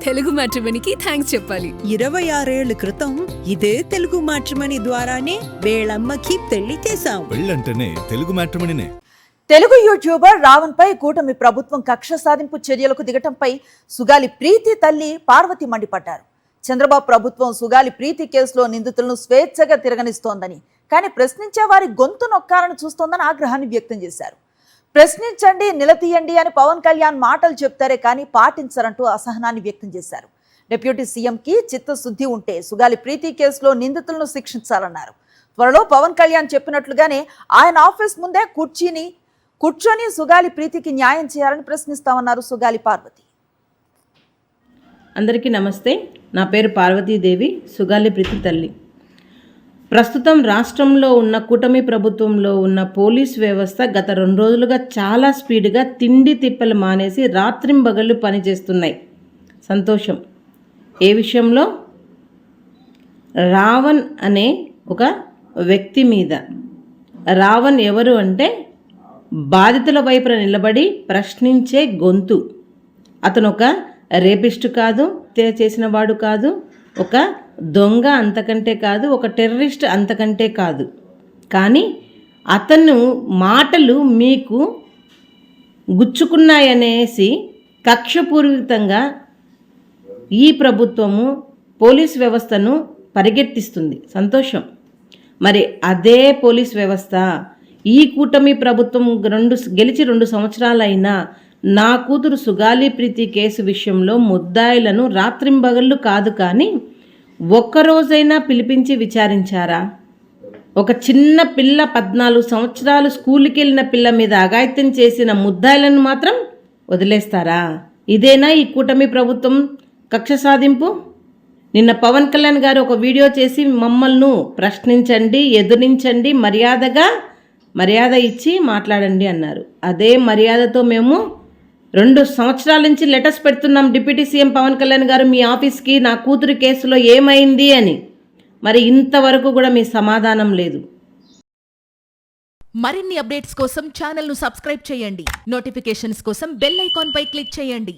Telugu మ్యాట్రిమోనీకి thanks చెప్పాలి. 26 ఏళ్ల క్రితం ఇదే తెలుగు మ్యాట్రిమోనీ ద్వారానే వేళమ్మకి పెళ్లి చేశాం. పెళ్ళంటేనే తెలుగు మ్యాట్రిమోనీనే. తెలుగు యూట్యూబర్ రావణ్ పై కూటమి ప్రభుత్వం కక్ష సాధింపు చర్యలకు దిగటంపై సుగాలి ప్రీతి తల్లి పార్వతి మండిపడ్డారు. చంద్రబాబు ప్రభుత్వం సుగాలి ప్రీతి కేసులో నిందితులను స్వేచ్ఛగా తిరగనిస్తోందని, కానీ ప్రశ్నించే వారి గొంతు నొక్కాలని చూస్తోందని ఆగ్రహాన్ని వ్యక్తం చేశారు. ప్రశ్నించండి, నిలదీయండి అని పవన్ కళ్యాణ్ మాటలు చెప్తారే కానీ పాటించరంటూ అసహనాన్ని వ్యక్తం చేశారు. డిప్యూటీ సీఎంకి చిత్తశుద్ధి ఉంటే సుగాలి ప్రీతి కేసులో నిందితులను శిక్షించాలన్నారు. త్వరలో పవన్ కళ్యాణ్ చెప్పినట్లుగానే ఆయన ఆఫీస్ ముందే కూర్చొని సుగాలి ప్రీతికి న్యాయం చేయాలని ప్రశ్నిస్తామన్నారు సుగాలి పార్వతి. అందరికీ నమస్తే. నా పేరు పార్వతీదేవి, సుగాలి ప్రీతి తల్లి. ప్రస్తుతం రాష్ట్రంలో ఉన్న కూటమి ప్రభుత్వంలో ఉన్న పోలీస్ వ్యవస్థ గత 2 రోజులుగా చాలా స్పీడ్గా తిండి తిప్పలు మానేసి రాత్రింబగళ్ళు పనిచేస్తున్నాయి. సంతోషం. ఏ విషయంలో? రావణ్ అనే ఒక వ్యక్తి మీద. రావణ్ ఎవరు అంటే బాధితుల వైపున నిలబడి ప్రశ్నించే గొంతు. అతను ఒక రేపిస్టు కాదు, హత్య చేసిన వాడు కాదు, ఒక దొంగ అంతకంటే కాదు, ఒక టెర్రరిస్ట్ అంతకంటే కాదు. కానీ అతను మాటలు మీకు గుచ్చుకున్నాయనేసి కక్షపూరితంగా ఈ ప్రభుత్వము పోలీస్ వ్యవస్థను పరిగెత్తిస్తుంది. సంతోషం. మరి అదే పోలీస్ వ్యవస్థ ఈ కూటమి ప్రభుత్వం గెలిచి 2 సంవత్సరాలైనా నా కూతురు సుగాలి ప్రీతి కేసు విషయంలో ముద్దాయిలను రాత్రింబగళ్ళు కాదు కానీ ఒక్కరోజైనా పిలిపించి విచారించారా? ఒక చిన్న పిల్ల 14 సంవత్సరాలు స్కూల్కి వెళ్ళిన పిల్ల మీద అఘాయిత్యం చేసిన ముద్దాయిలను మాత్రం వదిలేస్తారా? ఇదేనా ఈ కూటమి ప్రభుత్వం కక్ష సాధింపు? నిన్న పవన్ కళ్యాణ్ గారు ఒక వీడియో చేసి మమ్మల్ని ప్రశ్నించండి, ఎదురించండి, మర్యాద ఇచ్చి మాట్లాడండి అన్నారు. అదే మర్యాదతో మేము 2 సంవత్సరాల నుంచి లెటర్స్ పెడుతున్నాం డిప్యూటీ సీఎం పవన్ కళ్యాణ్ గారు మీ ఆఫీస్కి నా కూతురు కేసులో ఏమైంది అని. మరి ఇంతవరకు కూడా మీ సమాధానం లేదు. మరిన్ని అప్డేట్స్ కోసం ఛానల్ను సబ్స్క్రైబ్ చేయండి. నోటిఫికేషన్స్ కోసం బెల్ ఐకాన్ పై క్లిక్ చేయండి.